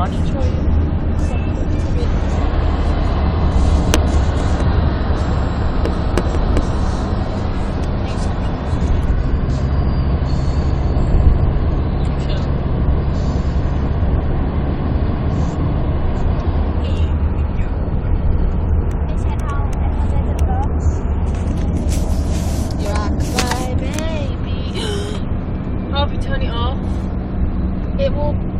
많이 쳐요. Rock my baby. Oh, if you turn it off, it will